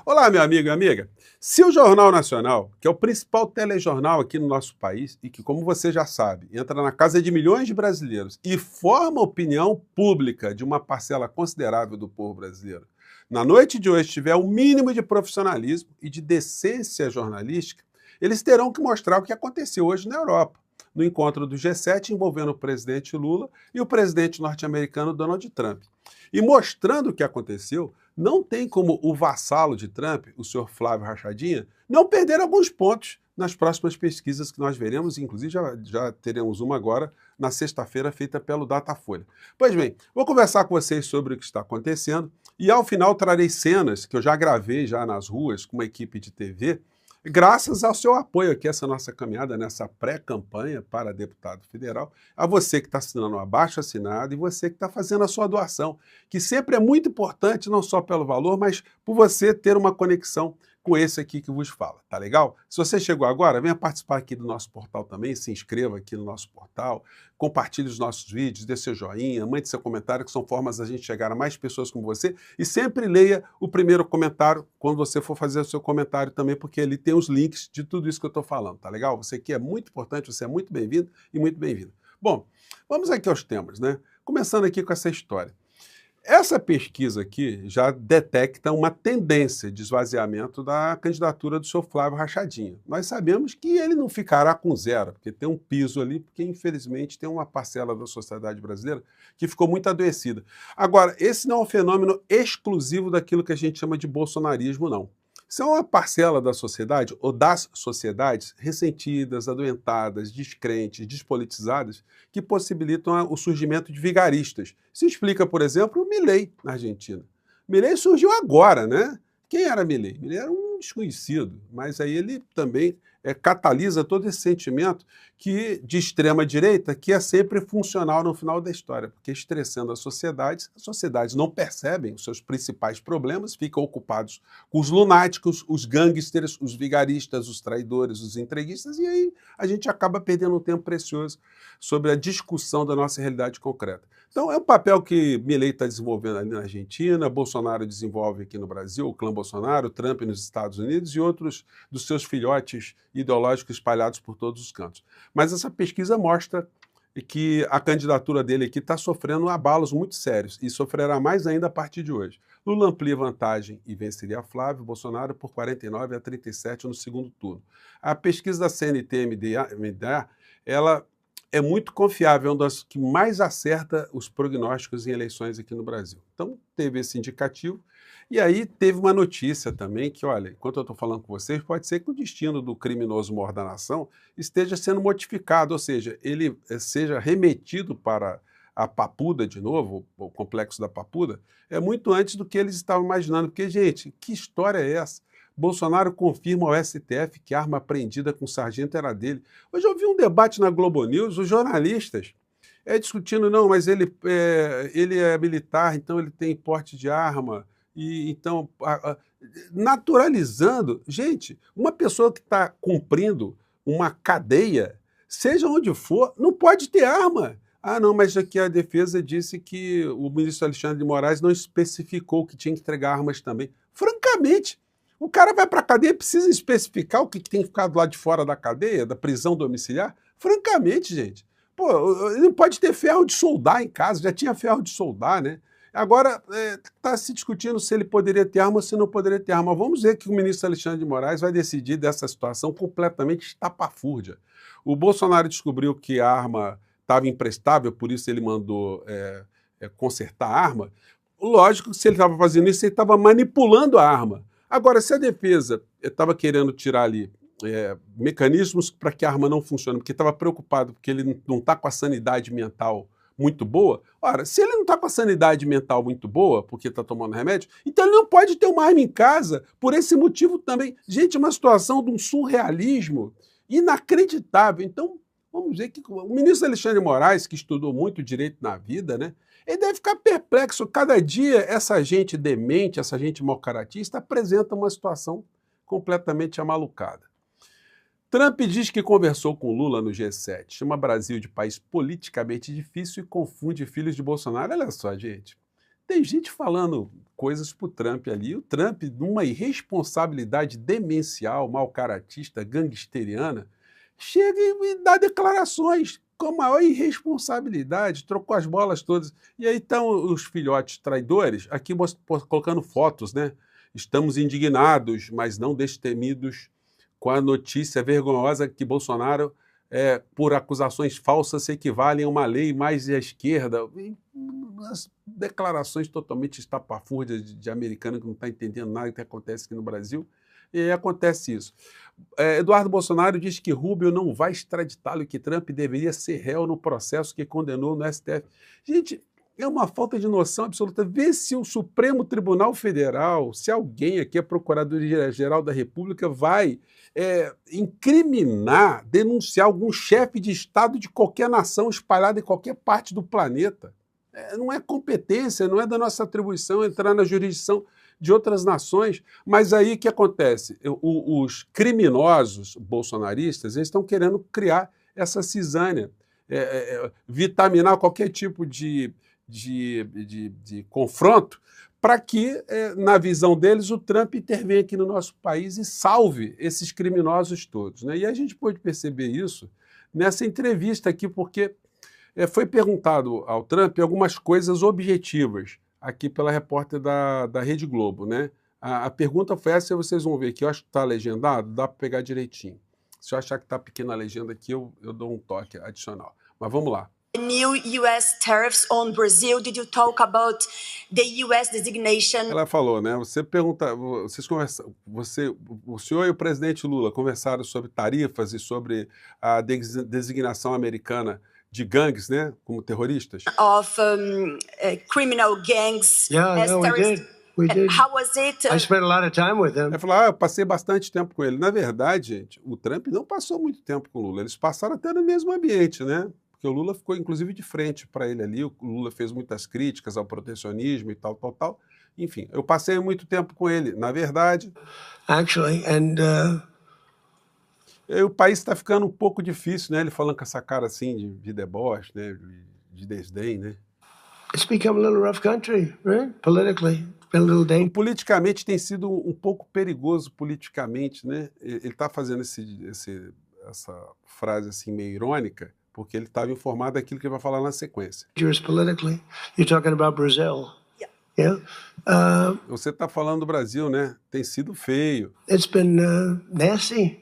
Olá, meu amigo e amiga. Se o Jornal Nacional, que é o principal telejornal aqui no nosso país e que, como você já sabe, entra na casa de milhões de brasileiros e forma a opinião pública de uma parcela considerável do povo brasileiro, na noite de hoje tiver o mínimo de profissionalismo e de decência jornalística, eles terão que mostrar o que aconteceu hoje na Europa, no encontro do G7 envolvendo o presidente Lula e o presidente norte-americano Donald Trump. E mostrando o que aconteceu, não tem como o vassalo de Trump, o senhor Flávio Rachadinha, não perder alguns pontos nas próximas pesquisas que nós veremos, inclusive já teremos uma agora, na sexta-feira, feita pelo Datafolha. Pois bem, vou conversar com vocês sobre o que está acontecendo e ao final trarei cenas que eu já gravei já nas ruas com uma equipe de TV, graças ao seu apoio aqui, essa nossa caminhada, nessa pré-campanha para deputado federal, a você que está assinando o abaixo-assinado e você que está fazendo a sua doação, que sempre é muito importante, não só pelo valor, mas por você ter uma conexão com esse aqui que vos fala, tá legal? Se você chegou agora, venha participar aqui do nosso portal também, se inscreva aqui no nosso portal, compartilhe os nossos vídeos, dê seu joinha, mande seu comentário, que são formas da gente chegar a mais pessoas como você, e sempre leia o primeiro comentário quando você for fazer o seu comentário também, porque ali tem os links de tudo isso que eu estou falando, tá legal? Você aqui é muito importante, você é muito bem-vindo e muito bem-vindo. Bom, vamos aqui aos temas, né? Começando aqui com essa história. Essa pesquisa aqui já detecta uma tendência de esvaziamento da candidatura do senhor Flávio Rachadinha. Nós sabemos que ele não ficará com zero, porque tem um piso ali, porque infelizmente tem uma parcela da sociedade brasileira que ficou muito adoecida. Agora, esse não é um fenômeno exclusivo daquilo que a gente chama de bolsonarismo, não. Isso é uma parcela da sociedade, ou das sociedades, ressentidas, adoentadas, descrentes, despolitizadas, que possibilitam o surgimento de vigaristas. Isso explica, por exemplo, o Milei na Argentina. Milei surgiu agora, né? Quem era Milei? Milei era um desconhecido, mas aí ele também catalisa todo esse sentimento de extrema-direita que é sempre funcional no final da história, porque estressando as sociedades não percebem os seus principais problemas, ficam ocupados com os lunáticos, os gangsters, os vigaristas, os traidores, os entreguistas, e aí a gente acaba perdendo um tempo precioso sobre a discussão da nossa realidade concreta. Então é um papel que Milei está desenvolvendo ali na Argentina, Bolsonaro desenvolve aqui no Brasil, o clã Bolsonaro, Trump nos Estados Unidos e outros dos seus filhotes ideológicos espalhados por todos os cantos. Mas essa pesquisa mostra que a candidatura dele aqui está sofrendo abalos muito sérios e sofrerá mais ainda a partir de hoje. Lula amplia vantagem e venceria Flávio Bolsonaro por 49 a 37 no segundo turno. A pesquisa da CNT-MDA, ela é muito confiável, é uma das que mais acerta os prognósticos em eleições aqui no Brasil. Então, teve esse indicativo. E aí teve uma notícia também que, olha, enquanto eu estou falando com vocês, pode ser que o destino do criminoso mor da nação esteja sendo modificado, ou seja, ele seja remetido para a Papuda de novo, o complexo da Papuda, muito antes do que eles estavam imaginando. Porque, gente, que história é essa? Bolsonaro confirma ao STF que a arma apreendida com o sargento era dele. Hoje eu vi um debate na Globo News, os jornalistas discutindo, não, mas ele é militar, então ele tem porte de arma, e então, naturalizando. Gente, uma pessoa que está cumprindo uma cadeia, seja onde for, não pode ter arma. Ah, não, mas aqui a defesa disse que o ministro Alexandre de Moraes não especificou que tinha que entregar armas também. Francamente, o cara vai para a cadeia, precisa especificar o que tem que ficar do lado de fora da cadeia, da prisão domiciliar? Francamente, gente. Pô, ele não pode ter ferro de soldar em casa, já tinha ferro de soldar, né? Agora está se discutindo se ele poderia ter arma ou se não poderia ter arma. Vamos ver que o ministro Alexandre de Moraes vai decidir dessa situação completamente estapafúrdia. O Bolsonaro descobriu que a arma estava imprestável, por isso ele mandou consertar a arma. Lógico que se ele estava fazendo isso, ele estava manipulando a arma. Agora, se a defesa estava querendo tirar ali mecanismos para que a arma não funcione, porque estava preocupado porque ele não está com a sanidade mental muito boa, ora, se ele não está com a sanidade mental muito boa, porque está tomando remédio, então ele não pode ter uma arma em casa, por esse motivo também. Gente, é uma situação de um surrealismo inacreditável. Então, vamos ver que o ministro Alexandre de Moraes, que estudou muito direito na vida, né, ele deve ficar perplexo. Cada dia essa gente demente, essa gente mau-caratista apresenta uma situação completamente amalucada. Trump diz que conversou com Lula no G7, chama Brasil de país politicamente difícil e confunde filhos de Bolsonaro. Olha só, gente, tem gente falando coisas para o Trump ali. O Trump, numa irresponsabilidade demencial, mal-caratista, gangsteriana, chega e dá declarações com a maior irresponsabilidade, trocou as bolas todas. E aí estão os filhotes traidores aqui colocando fotos, né? Estamos indignados, mas não destemidos com a notícia vergonhosa que Bolsonaro, por acusações falsas, se equivalem a uma lei mais à esquerda. Umas declarações totalmente estapafúrdias de americano que não está entendendo nada do que acontece aqui no Brasil. E aí acontece isso. Eduardo Bolsonaro diz que Rubio não vai extraditá-lo e que Trump deveria ser réu no processo que condenou no STF. Gente, é uma falta de noção absoluta. Vê se o Supremo Tribunal Federal, se alguém aqui, a Procuradoria-Geral da República, vai incriminar, denunciar algum chefe de Estado de qualquer nação espalhada em qualquer parte do planeta. Não é competência, não é da nossa atribuição entrar na jurisdição de outras nações. Mas aí o que acontece? Os criminosos bolsonaristas, eles estão querendo criar essa cisânia, vitaminar qualquer tipo de confronto, para que, na visão deles, o Trump intervenha aqui no nosso país e salve esses criminosos todos, né? E a gente pode perceber isso nessa entrevista aqui, porque foi perguntado ao Trump algumas coisas objetivas, aqui pela repórter da Rede Globo, né? A pergunta foi essa, e vocês vão ver que eu acho que está legendado, dá para pegar direitinho. Se eu achar que está pequena a legenda aqui, eu dou um toque adicional. Mas vamos lá. New U.S. tariffs on Brazil. Did you talk about the U.S. designation? Ela falou, né? Você pergunta, vocês conversam, o senhor e o presidente Lula conversaram sobre tarifas e sobre a designação americana de gangues, né? Como terroristas. Of criminal gangs. Yeah, no, we did. We did. How was it? I spent a lot of time with him. Ela falou, eu passei bastante tempo com ele. Na verdade, gente, o Trump não passou muito tempo com o Lula. Eles passaram até no mesmo ambiente, né? Porque o Lula ficou, inclusive, de frente para ele ali. O Lula fez muitas críticas ao protecionismo e tal, tal, tal. Enfim, eu passei muito tempo com ele. Na verdade... Actually, and... o país está ficando um pouco difícil, né? Ele falando com essa cara assim de deboche, né? De desdém, né? It's become a little rough country, right? Politically. It's been a little dangerous. Politicamente tem sido um pouco perigoso, politicamente, né? Ele está fazendo essa frase assim meio irônica, porque ele estava informado daquilo que ele vai falar na sequência. Politically, you're talking about Brazil. Yeah. Você está falando do Brasil, né? Tem sido feio. It's been nasty.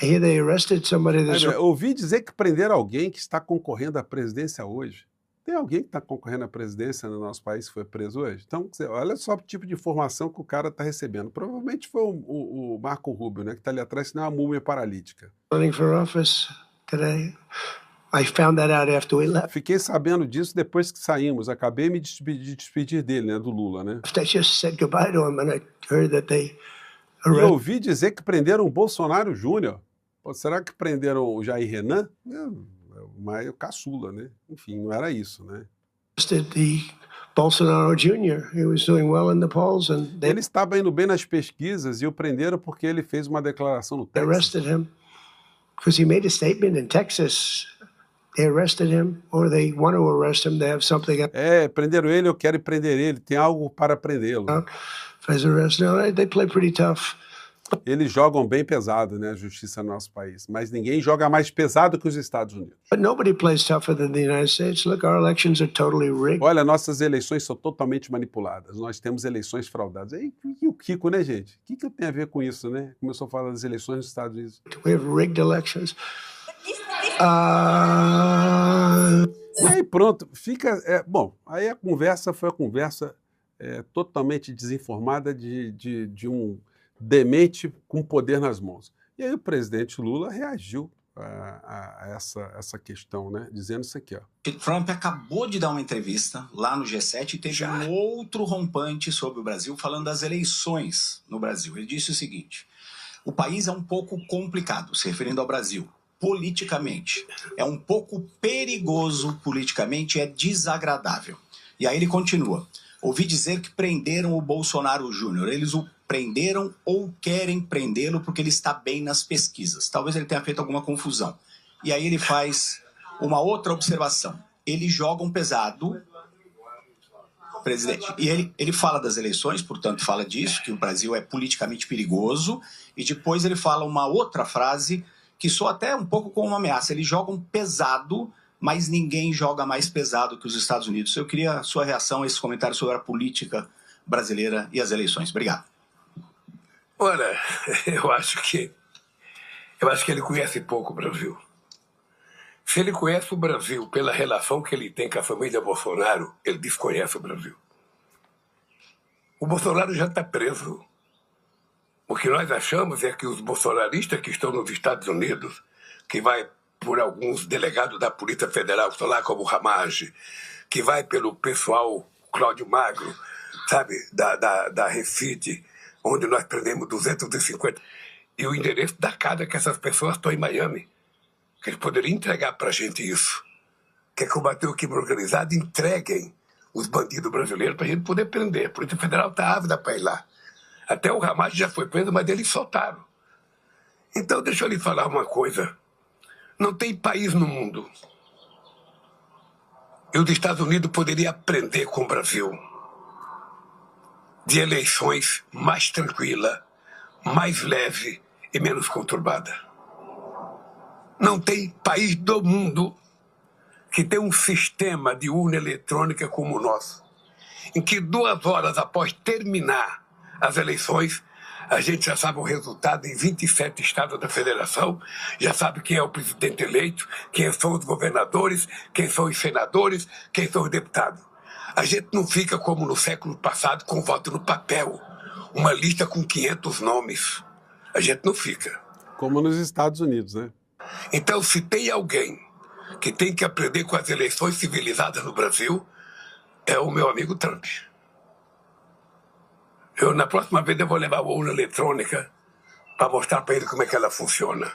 I hear they arrested somebody ouvi dizer que prenderam alguém que está concorrendo à presidência hoje. Tem alguém que está concorrendo à presidência no nosso país que foi preso hoje? Então, olha só o tipo de informação que o cara está recebendo. Provavelmente foi o Marco Rubio, né? Que está ali atrás, senão é uma múmia paralítica. Running for office today. I found that out after we left. Fiquei sabendo disso depois que saímos. Acabei de despedir dele, né? Do Lula, né? I just said goodbye to him and I heard that they arrested. Eu ouvi dizer que prenderam o Bolsonaro Júnior. Será que prenderam o Jair Renan? Mas o caçula, né? Enfim, não era isso, né? Bolsonaro Jr. He was doing well in the polls and ele estava indo bem nas pesquisas e o prenderam porque ele fez uma declaração no Texas. Arrested him because he made a statement in Texas. They arrested him or they want to arrest him. They have something. Prenderam ele, eu quero prender ele. Tem algo para prendê-lo. They play pretty tough. Eles jogam bem pesado, né, a justiça no nosso país, mas ninguém joga mais pesado que os Estados Unidos. But nobody plays tougher than the United States. Look, our elections are totally rigged. Olha, nossas eleições são totalmente manipuladas. Nós temos eleições fraudadas. E o Kiko, né, gente? O que tem a ver com isso, né? Começou a falar das eleições nos Estados Unidos. We have rigged elections. E aí pronto, fica... bom, aí a conversa foi a conversa totalmente desinformada de um demente com poder nas mãos. E aí o presidente Lula reagiu a essa questão, né? Dizendo isso aqui, ó. Trump acabou de dar uma entrevista lá no G7 e teve um outro rompante sobre o Brasil, falando das eleições no Brasil. Ele disse o seguinte: o país é um pouco complicado, se referindo ao Brasil, politicamente. É um pouco perigoso politicamente, é desagradável. E aí ele continua: ouvi dizer que prenderam o Bolsonaro Júnior. Eles o prenderam ou querem prendê-lo porque ele está bem nas pesquisas. Talvez ele tenha feito alguma confusão. E aí ele faz uma outra observação. Eles jogam pesado presidente. E ele fala das eleições, portanto, fala disso, que o Brasil é politicamente perigoso, e depois ele fala uma outra frase que soa até um pouco como uma ameaça. Eles jogam pesado, mas ninguém joga mais pesado que os Estados Unidos. Eu queria a sua reação a esse comentário sobre a política brasileira e as eleições. Obrigado. Olha, eu acho que ele conhece pouco o Brasil. Se ele conhece o Brasil pela relação que ele tem com a família Bolsonaro, ele desconhece o Brasil. O Bolsonaro já está preso. O que nós achamos é que os bolsonaristas que estão nos Estados Unidos, que vai por alguns delegados da Polícia Federal, que estão lá como o Ramage, que vai pelo pessoal Cláudio Magro, sabe, da Refit, onde nós prendemos 250. E o endereço da casa que essas pessoas estão em Miami. Que eles poderiam entregar para a gente isso. Quer combater o crime organizado? Entreguem os bandidos brasileiros para a gente poder prender. A Polícia Federal está ávida para ir lá. Até o Ramage já foi preso, mas eles soltaram. Então, deixa eu lhe falar uma coisa. Não tem país no mundo. E os Estados Unidos poderiam aprender com o Brasil de eleições mais tranquila, mais leve e menos conturbada. Não tem país do mundo que tem um sistema de urna eletrônica como o nosso, em que 2 horas após terminar as eleições, a gente já sabe o resultado em 27 estados da federação, já sabe quem é o presidente eleito, quem são os governadores, quem são os senadores, quem são os deputados. A gente não fica como no século passado com voto no papel, uma lista com 500 nomes. A gente não fica. Como nos Estados Unidos, né? Então, se tem alguém que tem que aprender com as eleições civilizadas no Brasil, é o meu amigo Trump. Na próxima vez, eu vou levar a urna eletrônica para mostrar para ele como é que ela funciona.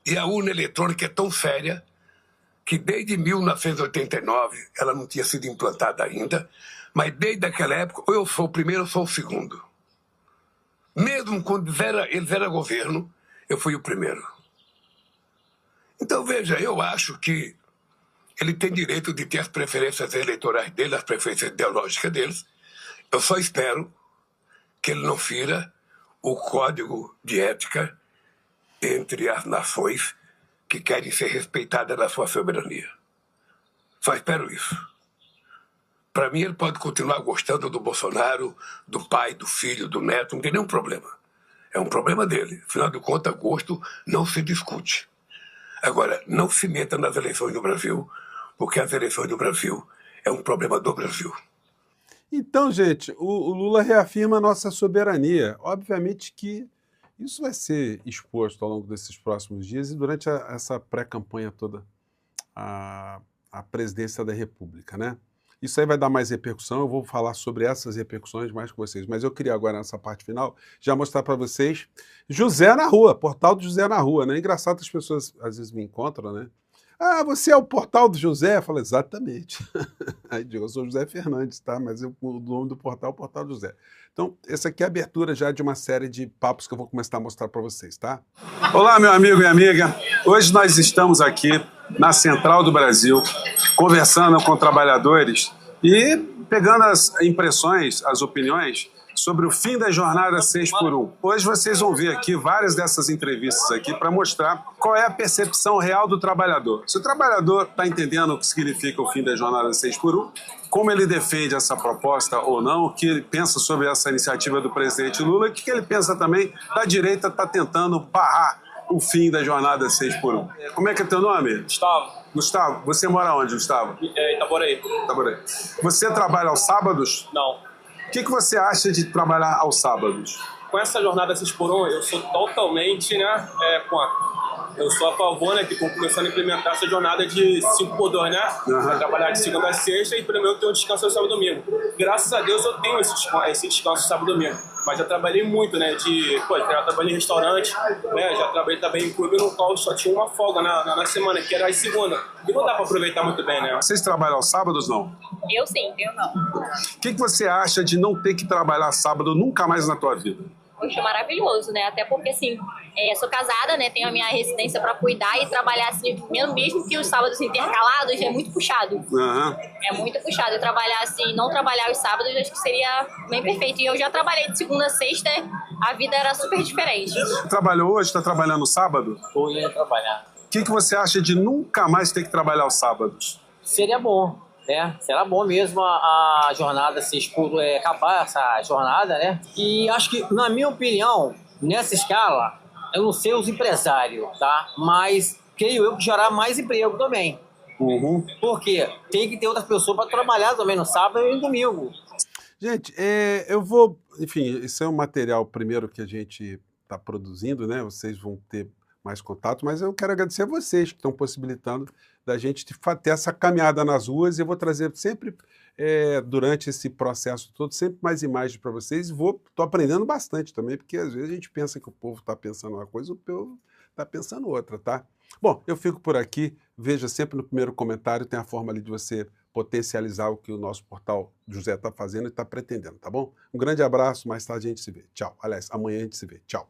E a urna eletrônica é tão séria que desde 1989, ela não tinha sido implantada ainda, mas desde aquela época, ou eu sou o primeiro ou sou o segundo. Mesmo quando eles eram governo, eu fui o primeiro. Então, veja, eu acho que ele tem direito de ter as preferências eleitorais dele, as preferências ideológicas deles. Eu só espero que ele não fira o código de ética entre as nações que querem ser respeitadas na sua soberania. Só espero isso. Para mim, ele pode continuar gostando do Bolsonaro, do pai, do filho, do neto, não tem nenhum problema. É um problema dele. Afinal de contas, gosto não se discute. Agora, não se meta nas eleições do Brasil, porque as eleições do Brasil é um problema do Brasil. Então, gente, o Lula reafirma a nossa soberania. Obviamente que isso vai ser exposto ao longo desses próximos dias e durante essa pré-campanha toda a presidência da República, né? Isso aí vai dar mais repercussão, eu vou falar sobre essas repercussões mais com vocês. Mas eu queria agora, nessa parte final, já mostrar para vocês José na Rua, portal do José na Rua, né? É engraçado que as pessoas às vezes me encontram, né? Ah, você é o portal do José? Eu falo, exatamente. Aí digo, eu sou José Fernandes, tá? Mas o nome do portal é o Portal do José. Então, essa aqui é a abertura já de uma série de papos que eu vou começar a mostrar para vocês, tá? Olá, meu amigo e amiga. Hoje nós estamos aqui na Central do Brasil, conversando com trabalhadores e pegando as impressões, as opiniões sobre o fim da jornada 6x1. Hoje vocês vão ver aqui várias dessas entrevistas aqui para mostrar qual é a percepção real do trabalhador. Se o trabalhador está entendendo o que significa o fim da jornada 6x1, como ele defende essa proposta ou não, o que ele pensa sobre essa iniciativa do presidente Lula, e o que ele pensa também da direita está tentando barrar o fim da jornada 6x1. Como é que é teu nome? Gustavo. Gustavo, você mora onde, Gustavo? Itaboraí. Itaboraí. Você trabalha aos sábados? Não. O que você acha de trabalhar aos sábados? Com essa jornada 6x1, eu sou totalmente contra. Eu sou a favor, né, que estão começando a implementar essa jornada de 5x2, né? Uhum. Trabalhar de segunda a sexta e primeiro eu tenho um descanso no sábado e domingo. Graças a Deus eu tenho esse descanso sábado e domingo. Mas já trabalhei muito, né? Já trabalhei em restaurante, né? Já trabalhei também em clube no qual só tinha uma folga na semana, que era a segunda. E não dá para aproveitar muito bem, né? Vocês trabalham aos sábados, não? Eu sim, eu não. O que você acha de não ter que trabalhar sábado nunca mais na tua vida? Poxa, maravilhoso, né? Até porque, assim, Sou casada, né? Tenho a minha residência para cuidar e trabalhar assim, mesmo que os sábados intercalados é muito puxado. Uhum. É muito puxado. Eu trabalhar assim, não trabalhar os sábados, acho que seria bem perfeito. E eu já trabalhei de segunda a sexta, a vida era super diferente. Trabalhou hoje? Está trabalhando no sábado? Estou indo trabalhar. O que você acha de nunca mais ter que trabalhar os sábados? Seria bom, né? Será bom mesmo a jornada acabar essa jornada, né? E acho que, na minha opinião, nessa escala, eu não sei os empresários, tá? Mas creio eu que gerar mais emprego também. Uhum. Porque tem que ter outras pessoas para trabalhar também no sábado e no domingo. Gente, eu vou... Enfim, isso é um material primeiro que a gente está produzindo, né? Vocês vão ter mais contato, mas eu quero agradecer a vocês que estão possibilitando da gente ter essa caminhada nas ruas, e eu vou trazer sempre, durante esse processo todo, sempre mais imagens para vocês, e estou aprendendo bastante também, porque às vezes a gente pensa que o povo está pensando uma coisa, o povo está pensando outra, tá? Bom, eu fico por aqui, veja sempre no primeiro comentário, tem a forma ali de você potencializar o que o nosso portal José está fazendo e está pretendendo, tá bom? Um grande abraço, mais tarde a gente se vê. Tchau. Aliás, amanhã a gente se vê. Tchau.